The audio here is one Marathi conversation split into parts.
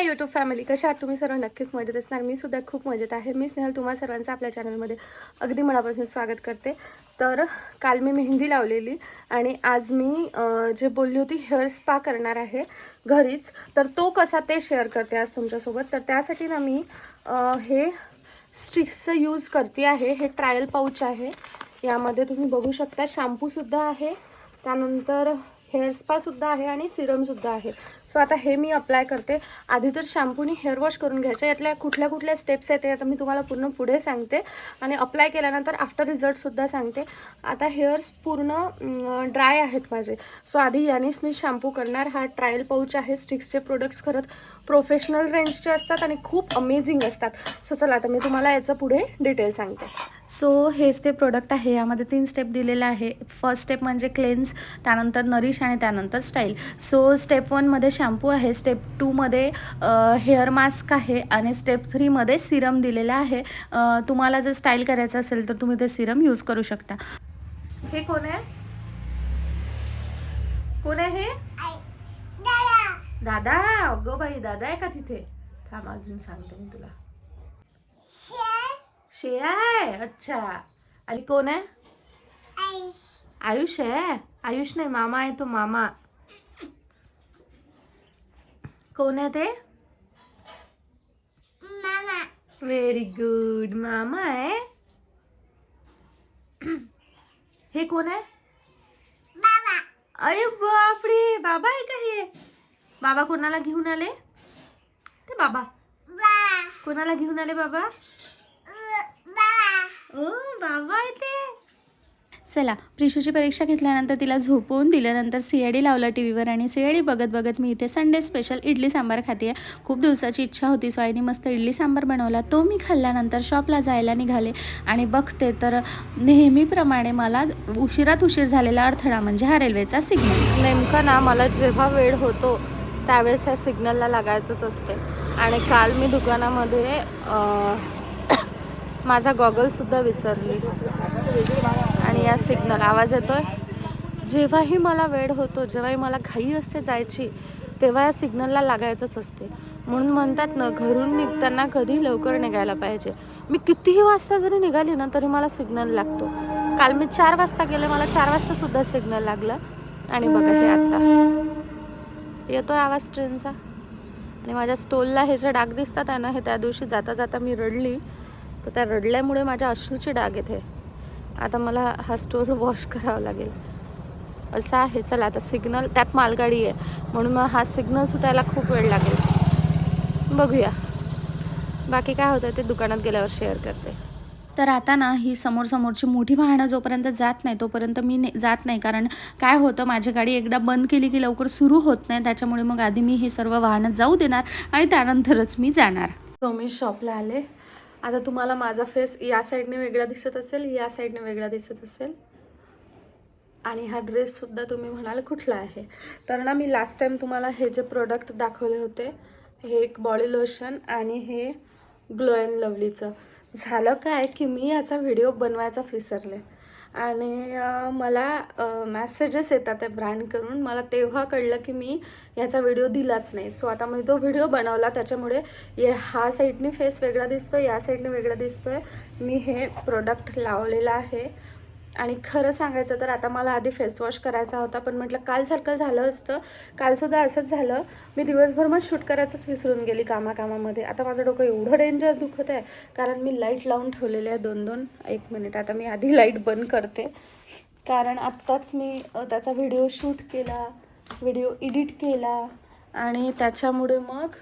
यूट्यूब फॅमिली, कशा आहात तुम्ही सर्व? नक्कीच मजेत असणार. मी सुद्धा खूप मजेत आहे. मी स्नेहल तुम्हा सर्वांचं आपल्या चॅनलमध्ये अगदी मनापासून स्वागत करते. तर काल मी मेहंदी लावलेली आणि आज मी जे बोलली होती हेअर स्पा करणार आहे घरीच, तर तो कसा ते शेअर करते आज तुमच्यासोबत. तर त्यासाठी ना मी हे स्टिक्सचं यूज करते आहे. हे ट्रायल पाऊच आहे, यामध्ये तुम्ही बघू शकता शॅम्पूसुद्धा आहे, त्यानंतर हेअर स्पासुद्धा आहे आणि सिरमसुद्धा आहे. सो आता हे मी अप्लाय करते. आधी तर शॅम्पूनी हेअर वॉश करून घ्यायचं. यातल्या कुठल्या कुठल्या स्टेप्स आहेत ते आता मी तुम्हाला पूर्ण पुढे सांगते आणि अप्लाय केल्यानंतर आफ्टर रिझल्टसुद्धा सांगते. आता हेअर्स पूर्ण ड्राय आहेत माझे, सो आधी यानेच मी शॅम्पू करणार. हा ट्रायल पाऊच आहे. स्टिक्सचे प्रोडक्ट्स खरंच प्रोफेशनल रेंजचे असतात आणि खूप अमेझिंग असतात. सो चला आता मी तुम्हाला याचं पुढे डिटेल सांगते. सो हेच ते प्रोडक्ट आहे. यामध्ये 3 स्टेप दिलेले आहे. फर्स्ट स्टेप म्हणजे क्लेन्स, त्यानंतर नरिश आणि त्यानंतर स्टाईल. सो स्टेप 1मध्ये शॅम्पू आहे, स्टेप 2मध्ये हेअर मास्क आहे आणि स्टेप 3मध्ये सिरम दिलेला आहे. तुम्हाला जर स्टाईल करायचं असेल तर तुम्ही ते सिरम यूज करू शकता. हे कोण आहे? कोण आहे हे? दादा. अगं बाई, दादा आहे का तिथे? थांब अजून सांगते मी तुला. श्रेया आहे. अच्छा. आणि कोण आहे? आयुष आहे. आयुष नाही, मामा आहे तो, मामा. कोण आहे ते? मामा. व्हेरी गुड, मामा आहे. हे कोण आहे? बाबा. अरे बापरे, बाबा आहे का हे? बाबा कोणाला घेऊन आले? ते बाबा कोणाला घेऊन आले? बाबा बाबा आहे ते. चला, प्रिशूची परीक्षा घेतल्यानंतर तिला झोपवून दिल्यानंतर सीआयडी लावला टीव्हीवर आणि सीआयडी बघत बघत मी इथे संडे स्पेशल इडली सांबार खाते. खूप दिवसाची इच्छा होती, सो आईने मस्त इडली सांबार बनवला. तो मी खाल्ल्यानंतर शॉपला जायला निघाले आणि बघते तर नेहमीप्रमाणे मला उशिरात उशीर झालेला अडथळा म्हणजे हा रेल्वेचा सिग्नल. नेमका ना मला जेव्हा वेळ होतो त्यावेळेस ह्या सिग्नलला लागायचंच असते. आणि काल मी दुकानामध्ये माझा गॉगलसुद्धा विसरली आणि या सिग्नल आवाज येतोय. जेव्हाही मला वेळ होतो, जेव्हाही मला घाई असते जायची, तेव्हा या सिग्नलला लागायचंच असते. म्हणून म्हणतात ना, घरून निघताना कधी लवकर निघायला पाहिजे. मी कितीही वाजता जरी निघाली ना तरी मला सिग्नल लागतो. काल मी 4 वाजता गेले, मला 4 वाजता सुद्धा सिग्नल लागला. आणि बघा हे आता येतोय आवाज ट्रेनचा. आणि माझ्या स्टोलला हे जे डाग दिसतात आहे ना, हे त्या दिवशी जाता जाता मी रडली, तर त्या रडल्यामुळे माझ्या अश्रूचे डाग येते. आता मला हा स्टोल वॉश करावा लागेल, असं आहे. चला आता सिग्नल, त्यात मालगाडी आहे म्हणून मग हा सिग्नल सुटायला खूप वेळ लागेल. बघूया बाकी काय होतं ते दुकानात गेल्यावर शेअर करते. तर आता ना ही समोरची मोठी वाहनं जोपर्यंत जात नाही तोपर्यंत मी जात नाही. कारण काय होतं, माझी गाडी एकदा बंद केली की लवकर सुरू होत नाही. त्याच्यामुळे मग आधी मी हे सर्व वाहनं जाऊ देणार आणि त्यानंतरच मी जाणार. सो मी शॉपला आले. आता तुम्हाला माझा फेस या साईडने वेगळा दिसत असेल, या साईडने वेगळा दिसत असेल. आणि हा ड्रेससुद्धा तुम्ही म्हणाल कुठला आहे. तर ना मी लास्ट टाईम तुम्हाला हे जे प्रोडक्ट दाखवले होते, हे एक बॉडी लोशन आणि हे ग्लो अँड लवलीचं. झालं काय की मी याचा व्हिडिओ बनवायचाच विसरले आणि मला मेसेजेस येतात त्या ब्रँडकडून. मला तेव्हा कळलं की मी याचा व्हिडिओ दिलाच नाही. सो आता मी तो व्हिडिओ बनवला, त्याच्यामुळे हा साईडने फेस वेगळा दिसतोय, या साईडने वेगळा दिसतोय. मी हे प्रोडक्ट लावलेलं आहे. आणि खरं सांगायचं तर आता मला आधी फेस वॉश करायचा होता, पण म्हटलं काल सारखं झालं असतं. कालसुद्धा असंच झालं, मी दिवसभर मग शूट करायचंच विसरून गेली कामामध्ये. आता माझं डोकं एवढं डेंजर दुखत आहे कारण मी लाईट लावून ठेवलेले आहे 2-2. 1 मिनिट, आता मी आधी लाईट बंद करते कारण आत्ताच मी त्याचा व्हिडिओ शूट केला, व्हिडिओ एडिट केला आणि त्याच्यामुळे मग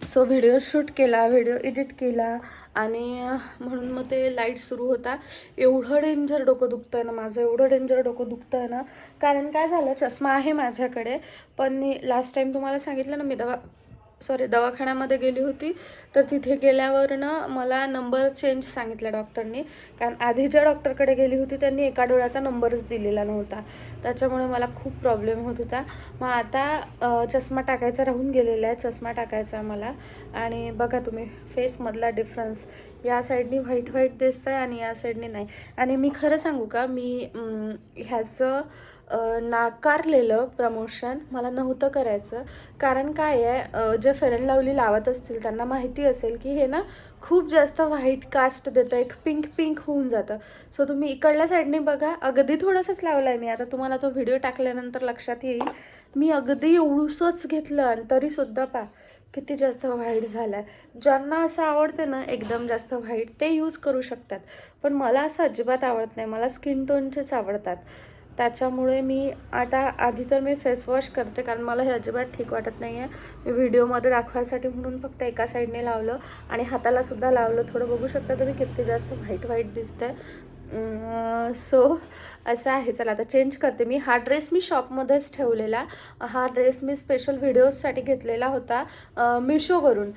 सो व्हिडिओ शूट केला, व्हिडिओ एडिट केला आणि म्हणून मग ते लाईट सुरू होता. एवढं डेंजर डोकं दुखतं आहे ना माझं, एवढं डेंजर डोकं दुखतं आहे ना. कारण काय झालं, चष्मा आहे माझ्याकडे, पण मी लास्ट टाईम तुम्हाला सांगितलं ना मी दवाखान्यामध्ये गेली होती. तर तिथे गेल्यावर ना मला नंबर चेंज सांगितला डॉक्टरनी. कारण आधी ज्या डॉक्टरकडे गेली होती त्यांनी एका डोळ्याचा नंबरच दिलेला नव्हता, त्याच्यामुळे मला खूप प्रॉब्लेम होत होता. मग आता चष्मा टाकायचा राहून गेलेला आहे, चष्मा टाकायचा मला. आणि बघा तुम्ही फेसमधला डिफरन्स, या साईडनी व्हाईट दिसतं आहे आणि या साईडनी नाही. आणि मी खरं सांगू का, मी ह्याचं नाकारलेलं प्रमोशन. मला नव्हतं करायचं, कारण काय आहे, जे फेअर अँड लवली लावत असतील त्यांना माहिती असेल की हे ना खूप जास्त व्हाईट कास्ट देतं, एक पिंक पिंक होऊन जातं. सो तुम्ही इकडल्या साईडने बघा, अगदी थोडंसंच लावलं आहे मी. आता तुम्हाला तो व्हिडिओ टाकल्यानंतर लक्षात येईल, मी अगदी एवढूसच घेतलं आणि तरीसुद्धा पा किती जास्त व्हाईट झालं आहे. ज्यांना असं आवडते ना एकदम जास्त व्हाईट, ते यूज करू शकतात, पण मला असं अजिबात आवडत नाही. मला स्किन टोनचेच आवडतात. त्याच्यामुळे मी आता आधी तर मी फेसवॉश करते, कारण मला हे अजिबात ठीक वाटत नाही आहे. मी व्हिडिओमध्ये दाखवायसाठी म्हणून फक्त एका साईडने लावलं आणि हातालासुद्धा लावलं. थोडं बघू शकता तुम्ही किती जास्त व्हाईट व्हाईट दिसतंय. सो असं आहे. चला आता चेंज करते मी. हा ड्रेस मी शॉपमध्येच ठेवलेला. हा ड्रेस मी स्पेशल व्हिडिओजसाठी घेतलेला होता मिशोवरून.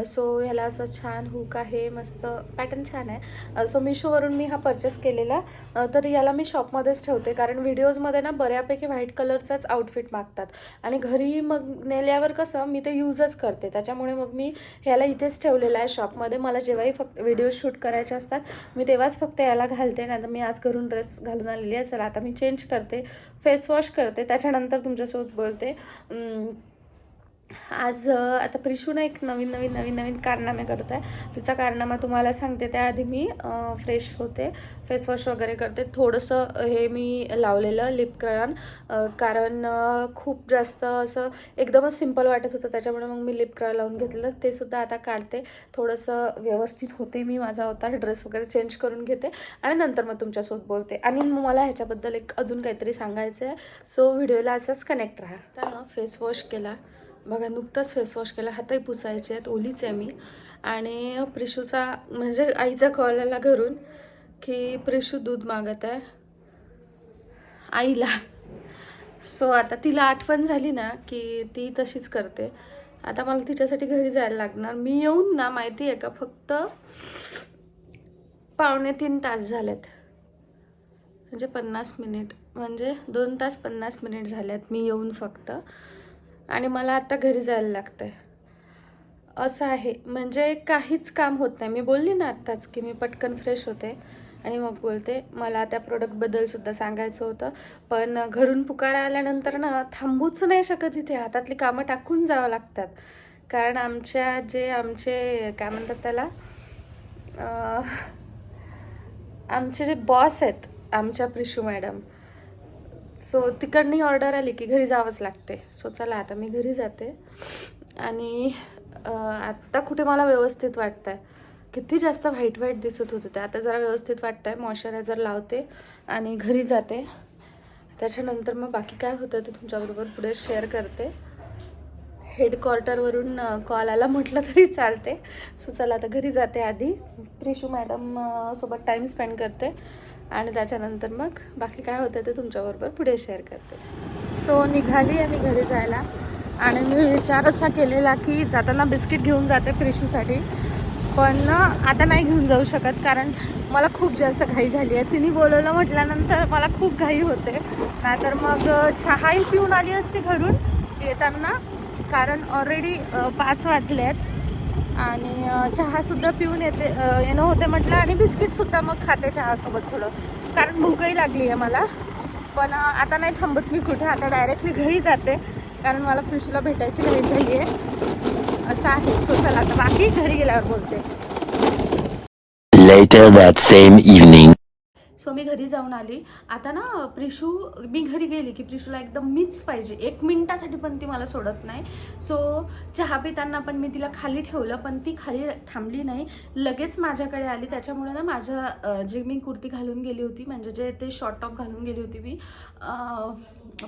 सो ह्याला असं छान हुक आहे, मस्त पॅटर्न छान आहे. सो मिशोवरून मी हा परचेस केलेला. तर याला मी शॉपमध्येच ठेवते, कारण व्हिडिओजमध्ये ना बऱ्यापैकी व्हाईट कलरचाच आउटफिट मागतात आणि घरी मग नेल्यावर कसं मी ते यूजच करते. त्याच्यामुळे मग मी ह्याला इथेच ठेवलेलं आहे शॉपमध्ये. मला जेव्हाही फक्त व्हिडिओ शूट करायचे असतात मी तेव्हाच फक्त याला घालते, नाही तर मी आज घरून ड्रेस घालून आलेली आहे. चला आता मी चेंज करते, फेस वॉश करते, त्याच्यानंतर तुमच्यासोबत बोलते. आज आता प्रिशूने एक नवीन कारनामे करत आहे. तिचा कारनामा तुम्हाला सांगते त्याआधी मी फ्रेश होते, फेसवॉश वगैरे करते. थोडंसं हे मी लावलेलं लिप क्रायॉन, कारण खूप जास्त असं एकदमच सिम्पल वाटत होतं, त्याच्यामुळे मग मी लिप क्रायॉन लावून घेतलेलं. ते सुद्धा आता काढते, थोडंसं व्यवस्थित होते मी. माझा होता ड्रेस वगैरे चेंज करून घेते आणि नंतर मग तुमच्यासोबत बोलते. आणि मला ह्याच्याबद्दल एक अजून काहीतरी सांगायचं आहे. सो व्हिडिओला असंच कनेक्ट राहा. आता फेस वॉश केला बघा, नुकताच फेसवॉश केला. हातही पुसायचे आहेत, ओलीच आहे मी. आणि प्रिशूचा म्हणजे आईचा कॉल आला घरून की प्रिशू दूध मागत आहे आईला. सो आता तिला आठवण झाली ना की ती तशीच करते. आता मला तिच्यासाठी घरी जायला लागणार. मी येऊन ना माहिती आहे का फक्त 2.25 तास झालेत, म्हणजे 50 मिनिट, म्हणजे 2 तास 50 मिनिट झाल्यात मी येऊन फक्त. आणि मला आता घरी जायला लागतं आहे. असं आहे, म्हणजे काहीच काम होत नाही. मी बोलली ना आत्ताच की मी पटकन फ्रेश होते आणि मग बोलते. मला त्या प्रोडक्टबद्दलसुद्धा सांगायचं होतं, पण घरून पुकारा आल्यानंतर ना थांबूच नाही शकत. इथे हातातली कामं टाकून जावं लागतात, कारण आमचे काय म्हणतात त्याला, आमचे जे बॉस आहेत आमच्या प्रिशू मॅडम, सो तिकडनी ऑर्डर आली की घरी जावंच लागते. सो चला आता मी घरी जाते. आणि आत्ता कुठे मला व्यवस्थित वाटतं आहे, किती जास्त व्हाईट व्हाईट दिसत होतं ते, आता जरा व्यवस्थित वाटतं आहे. मॉइश्चरायझर लावते आणि घरी जाते. त्याच्यानंतर मग बाकी काय होतं ते तुमच्याबरोबर पुढे शेअर करते. हेडक्वार्टरवरून कॉल आला म्हटलं तरी चालते. सो चला आता घरी जाते. आधी प्रिशू मॅडम सोबत टाईम स्पेंड करते आणि त्याच्यानंतर मग बाकी काय होतं ते तुमच्याबरोबर पुढे शेअर करते. सो निघाली आहे मी घरी जायला. आणि मी विचार असा केलेला की जाताना बिस्किट घेऊन जाते प्रिशूसाठी, पण आता नाही घेऊन जाऊ शकत, कारण मला खूप जास्त घाई झाली आहे. तिने बोलवलं म्हटल्यानंतर मला खूप घाई होते. नाहीतर मग चहाही पिऊन आली असते घरून येताना, कारण ऑलरेडी 5 वाजले आहेत. आणि चहासुद्धा पिऊन येणं होते म्हटलं, आणि बिस्किटसुद्धा मग खाते चहासोबत थोडं, कारण भूकही लागली आहे मला. पण आता नाही थांबत मी कुठे, आता डायरेक्टली घरी जाते, कारण मला प्रिशूला भेटायची घाई झाली आहे. असं आहे. सो चला आता बाकी घरी गेल्यावर बोलते. Later that same evening. So मी घरी जाऊन आली. आता ना प्रिशू, मी घरी गेली की प्रिशूला एकदम मीच पाहिजे, 1 मिनिटासाठी पण ती मला सोडत नाही. सो चहा पिताना पण मी तिला खाली ठेवलं, पण ती खाली थांबली नाही, लगेच माझ्याकडे आली. त्याच्यामुळे ना माझ्या जे मी कुर्ती घालून गेली होती, म्हणजे जे ते शॉर्ट टॉप घालून गेली होती मी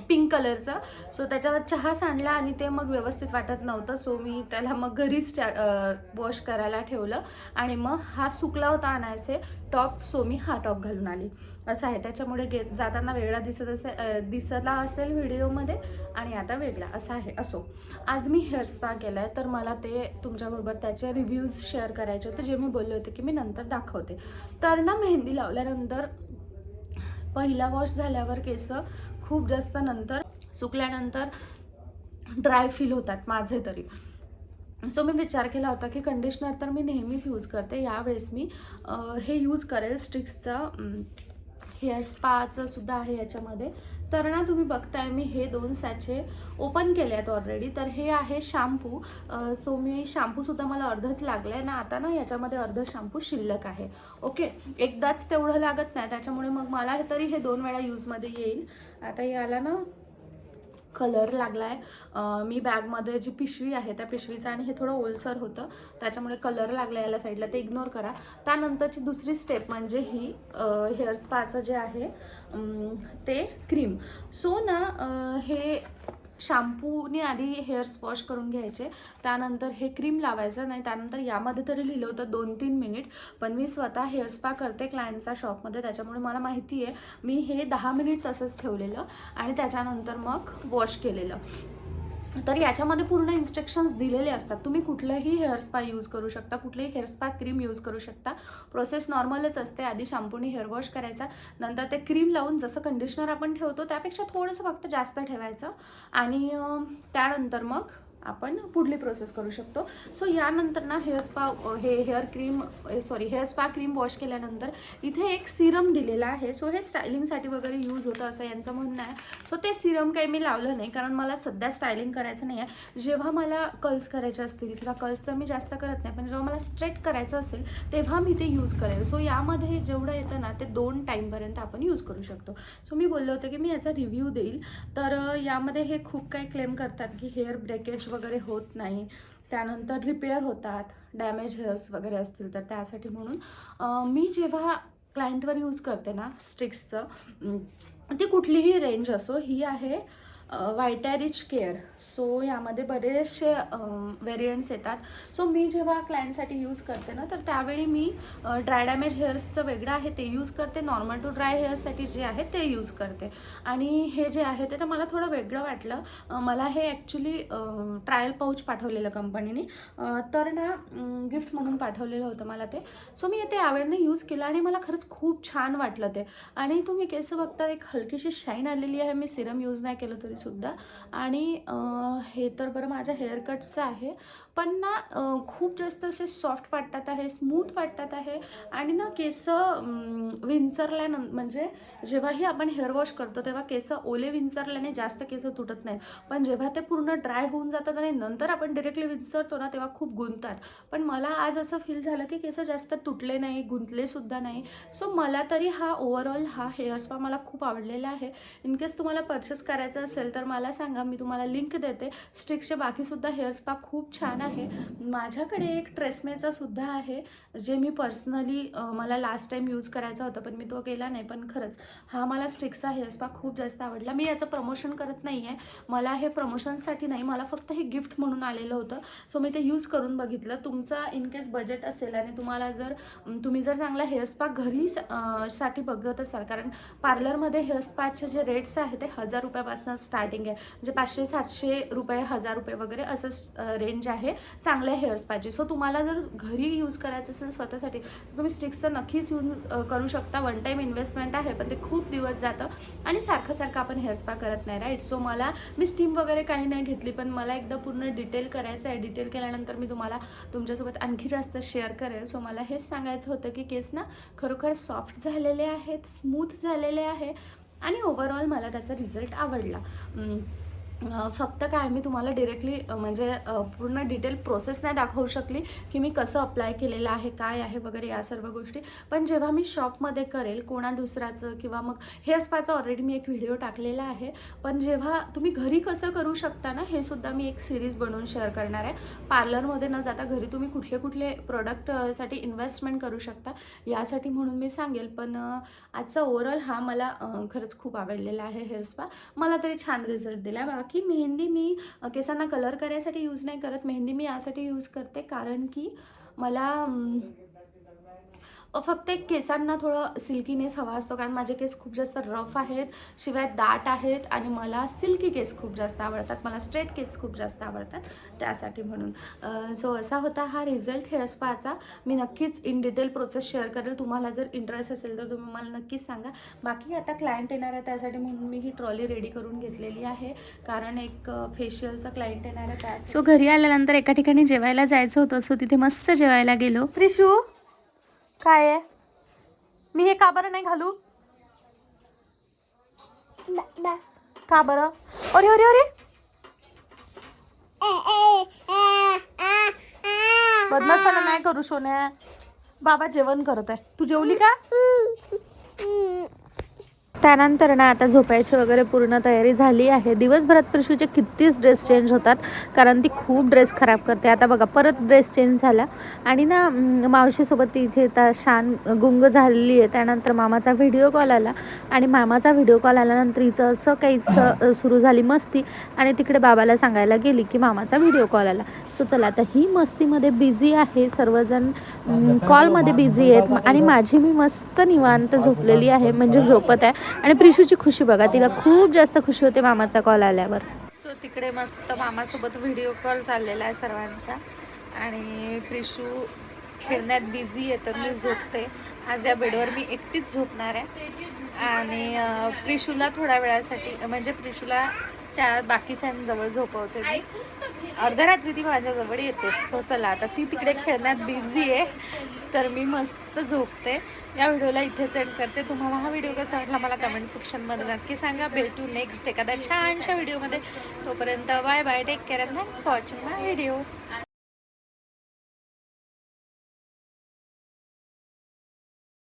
पिंक कलरचं, सो त्याच्यावर चहा सांडला आणि ते मग व्यवस्थित वाटत नव्हतं. सो मी त्याला मग घरीच वॉश करायला ठेवलं आणि मग हा सुकला होता आणायचे टॉप, सो मी हा टॉप घालून आली. असं आहे. त्याच्यामुळे जाताना वेगळा दिसला असेल व्हिडिओमध्ये आणि आता वेगळा असं आहे. असो, आज मी हेअर स्पा केला आहे, तर मला ते तुमच्याबरोबर त्याचे रिव्ह्यूज शेअर करायचे होते, जे मी बोलले होते की मी नंतर दाखवते. तर ना मेहंदी लावल्यानंतर पहिला वॉश झाल्यावर केस खूप जास्त नंतर सुकल्यानंतर ड्राय फील होतात माझे तरी. सो मी विचार केला होता की कंडिशनर तर मी नेहमीच यूज करते, यावेळेस मी हे यूज करेल स्टिक्सचं हेअर स्पाचं सुद्धा आहे याच्यामध्ये, तर ना तुम्ही बघताय मी हे 2 सॅचे ओपन केले आहेत ऑलरेडी. तर हे आहे शॅम्पू. सो मी शॅम्पूसुद्धा मला अर्धच लागलं आहे ना. आता ना याच्यामध्ये अर्ध शॅम्पू शिल्लक आहे. ओके, एकदाच तेवढं लागत नाही, त्याच्यामुळे मग मला तरी हे 2 वेळा यूजमध्ये येईल. आता याला ना कलर लागला आहे. मी बॅगमध्ये जी पिशवी आहे त्या पिशवीचा, आणि हे थोडं ओलसर होतं त्याच्यामुळे कलर लागला याला साईडला, ते इग्नोर करा. त्यानंतरची दुसरी स्टेप म्हणजे ही हेअर स्पाचं जे आहे ते क्रीम. सो ना हे शॅम्पूने आधी हेअर्स वॉश करून घ्यायचे, त्यानंतर हे क्रीम लावायचं नाही. त्यानंतर यामध्ये तरी लिहिलं होतं 2-3 मिनिट, पण मी स्वतः हेअर स्पा करते क्लायंटचा शॉपमध्ये, त्याच्यामुळे मला माहिती आहे. मी हे 10 मिनिट तसंच ठेवलेलं आणि त्याच्यानंतर मग वॉश केलेलं. तर याच्यामध्ये पूर्ण इन्स्ट्रक्शन्स दिलेले असतात. तुम्ही कुठलंही हेअर स्पा यूज करू शकता, कुठलीही हेअर स्पा क्रीम यूज करू शकता. प्रोसेस नॉर्मलच असते. आधी शॅम्पूने हेअर वॉश करायचा, नंतर ते क्रीम लावून जसं कंडिशनर आपण ठेवतो त्यापेक्षा थोडंसं फक्त जास्त ठेवायचं, आणि त्यानंतर मग आपण पुढली प्रोसेस करू शकतो. सो यानंतर ना हेअर स्पा क्रीम वॉश केल्यानंतर इथे एक सिरम दिलेला आहे. सो हे स्टायलिंगसाठी वगैरे यूज होतं असं यांचं म्हणणं आहे. सो ते सिरम काही मी लावलं नाही, कारण मला सध्या स्टायलिंग करायचं नाही आहे. जेव्हा मला कर्ल्स करायचे असतील, किंवा कर्ल्स तर मी जास्त करत नाही, पण जेव्हा मला स्ट्रेट करायचं असेल तेव्हा मी ते यूज करेल. सो यामध्ये जेवढं येतं ना ते 2 टाईमपर्यंत आपण यूज करू शकतो. सो मी बोलले होते की मी याचा रिव्ह्यू देईल. तर यामध्ये हे खूप काही क्लेम करतात की हेअर ब्रेकेज वगैरे होत नाही, त्यानंतर रिपेअर होतात, डॅमेज हेअर्स वगैरे असतील तर त्यासाठी. म्हणून मी जेव्हा क्लायंटवर यूज करते ना स्ट्रिक्सचं, ती कुठलीही रेंज असो, ही आहे व्हायटॅरिच केअर. सो यामध्ये बरेचसे व्हेरियंट्स येतात. सो मी जेव्हा क्लायंटसाठी यूज करते ना, तर त्यावेळी मी ड्राय डॅमेज हेअर्सचं वेगळं आहे ते यूज करते, नॉर्मल टू ड्राय हेअर्ससाठी जे आहे ते यूज करते. आणि हे जे आहे ते तर मला थोडं वेगळं वाटलं. मला हे ॲक्च्युली ट्रायल पाऊच पाठवलेलं कंपनीने, तर ना गिफ्ट म्हणून पाठवलेलं होतं मला ते. सो मी ते आवडीने यूज केलं आणि मला खरंच खूप छान वाटलं ते. आणि तुम्ही केस बघता, एक हलकीशी शाईन आलेली आहे. मी सिरम यूज नाही केलं तरी सुद्धा. आणि हे तर बरं माझ्या हेअर कटचं आहे, पण ना खूप जास्त असे सॉफ्ट वाटतात आहे, स्मूथ वाटतात आहे. आणि ना केस म्हणजे जेव्हाही आपण हेअर वॉश करतो तेव्हा केस ओले विंचरल्याने जास्त केस तुटत नाहीत, पण जेव्हा ते पूर्ण ड्राय होऊन जातात आणि नंतर आपण डिरेक्टली विंचरतो ना तेव्हा खूप गुंततात. पण मला आज असं फील झालं की केस जास्त तुटले नाही, गुंतले सुद्धा नाही. सो मला तरी ओव्हरऑल हा हेअर स्पा मला खूप आवडलेला आहे. इन केस तुम्हाला परचेस करायचं असेल तर मला सांगा, मी तुम्हाला लिंक देते. स्ट्रिक्सचे बाकीसुद्धा हेअर स्पा खूप छान आहे. माझ्याकडे एक ट्रेसमेचा सुद्धा आहे, जे मी पर्सनली मला लास्ट टाईम यूज करायचा होता पण मी तो केला नाही. पण खरंच हा मला स्ट्रिक्सचा हेअर स्पा खूप जास्त आवडला. मी याचं प्रमोशन करत नाही आहे, मला हे प्रमोशनसाठी नाही, मला फक्त हे गिफ्ट म्हणून आलेलं होतं. सो मी ते यूज करून बघितलं. तुमचा इन केस बजेट असेल आणि तुम्ही जर चांगला हेअर स्पा घरी साठी बघत असाल, कारण पार्लरमध्ये हेअर स्पाचे जे रेट्स आहे ते 1000 रुपयापासून स्टार्टिंग आहे, म्हणजे 500-700 रुपये, 1000 रुपये वगैरे असं रेंज आहे चांगल्या हेअर स्पाची. सो तुम्हाला जर घरी यूज करायचं असेल स्वतःसाठी तर तुम्ही स्ट्रिक्सचं नक्कीच यूज करू शकता. वन टाईम इन्व्हेस्टमेंट आहे, पण ते खूप दिवस जातं आणि सारखं आपण हेअर स्पा करत नाही, राईट. सो मी स्टीम वगैरे काही नाही घेतली, पण मला एकदा पूर्ण डिटेल करायचं आहे. डिटेल केल्यानंतर मी तुमच्यासोबत आणखी जास्त शेअर करेल. सो मला हेच सांगायचं होतं की केस ना खरोखर सॉफ्ट झालेले आहेत, स्मूथ झालेले आहे, आणि ओव्हरऑल मला त्याचा रिझल्ट आवडला. फक्त काय मी तुम्हाला डिरेक्टली म्हणजे पूर्ण डिटेल प्रोसेस नाही दाखवू शकली की मी कसं अप्लाय केलेलं आहे, काय आहे वगैरे या सर्व गोष्टी. पण जेव्हा मी शॉपमध्ये करेल कोणा दुसऱ्याचं, किंवा मग हेअर स्पाचा ऑलरेडी मी एक व्हिडिओ टाकलेला आहे, पण जेव्हा तुम्ही घरी कसं करू शकता ना, हे सुद्धा मी एक सिरीज बनवून शेअर करणार आहे. पार्लरमध्ये न जाता घरी तुम्ही कुठले प्रोडक्टसाठी इन्व्हेस्टमेंट करू शकता यासाठी म्हणून मी सांगेल. पण आजचा ओव्हरऑल हा मला खरंच खूप आवडलेला आहे हेअर स्पा. मला तरी छान रिझल्ट दिला. बाकी मेहंदी मी केसांना कलर करायसाठी यूज नाही करत. मेहंदी मी यासाठी यूज करते कारण की मला फक्त एक केसांना थोडं सिल्कीनेस हवा असतो, कारण माझे केस खूप जास्त रफ आहेत, शिवाय दाट आहेत, आणि मला सिल्की केस खूप जास्त आवडतात, मला स्ट्रेट केस खूप जास्त आवडतात, त्यासाठी म्हणून. सो असा होता हा रिझल्ट हेअर स्पाचा. मी नक्कीच इन डिटेल प्रोसेस शेअर करेल. तुम्हाला जर इंटरेस्ट असेल तर तुम्ही मला नक्कीच सांगा. बाकी आता क्लायंट येणार आहे, त्यासाठी म्हणून मी ही ट्रॉली रेडी करून घेतलेली आहे, कारण एक फेशियलचा क्लायंट येणार आहे त्या. सो घरी आल्यानंतर एका ठिकाणी जेवायला जायचं होतं. सो तिथे मस्त जेवायला गेलो. प्रिशू काय आहे, मी हे का बरं नाही घालू? का बरं? अरे अरे अरे बदमाशपणा नाही करू सोन्या. बाबा जेवण करत आहे. तू जेवली का? त्यानंतर ना आता झोपायची वगैरे पूर्ण तयारी झाली आहे. दिवसभरात प्रिशूचे कितीच ड्रेस चेंज होतात कारण ती खूप ड्रेस खराब करते. आता बघा परत ड्रेस चेंज झाला आणि ना मावशीसोबत ती इथे आता शान गुंग झालेली आहे. त्यानंतर मामाचा व्हिडिओ कॉल आला आणि मामाचा व्हिडिओ कॉल आल्यानंतर हिचं असं काही सुरू झाली मस्ती आणि तिकडे बाबाला सांगायला गेली की मामाचा व्हिडिओ कॉल आला. सो चला आता ही मस्तीमध्ये बिझी आहे. सर्वजण कॉलमध्ये बिझी आहेत आणि माझी मी मस्त निवांत झोपलेली आहे म्हणजे झोपत आहे. आणि प्रिशूची खुशी बघा, तिला खूप जास्त खुशी होते मामाचा कॉल आल्यावर. सो तिकडे मस्त मामासोबत व्हिडिओ कॉल चाललेला आहे सर्वांचा आणि प्रिशू खेळण्यात बिझी आहे तर मी झोपते. आज या बेडवर मी एकटीच झोपणार आहे आणि प्रिशूला थोड्या वेळासाठी म्हणजे प्रिशूला त्या बाकीच्यांजवळ झोपवते मी. अर्ध्या रात्री ती माझ्याजवळ येतेच. तो चला आता ती तिकडे खेळण्यात बिझी आहे तर मी मस्त झोपते. या व्हिडिओला इथेच एंड करते. तुम्हाला हा व्हिडिओ कसा वाटला मला कमेंट सेक्शनमध्ये नक्की सांगा. भेटू नेक्स्ट एखाद्या छानशा व्हिडिओमध्ये. तोपर्यंत bye bye, take care and thanks for watching my video.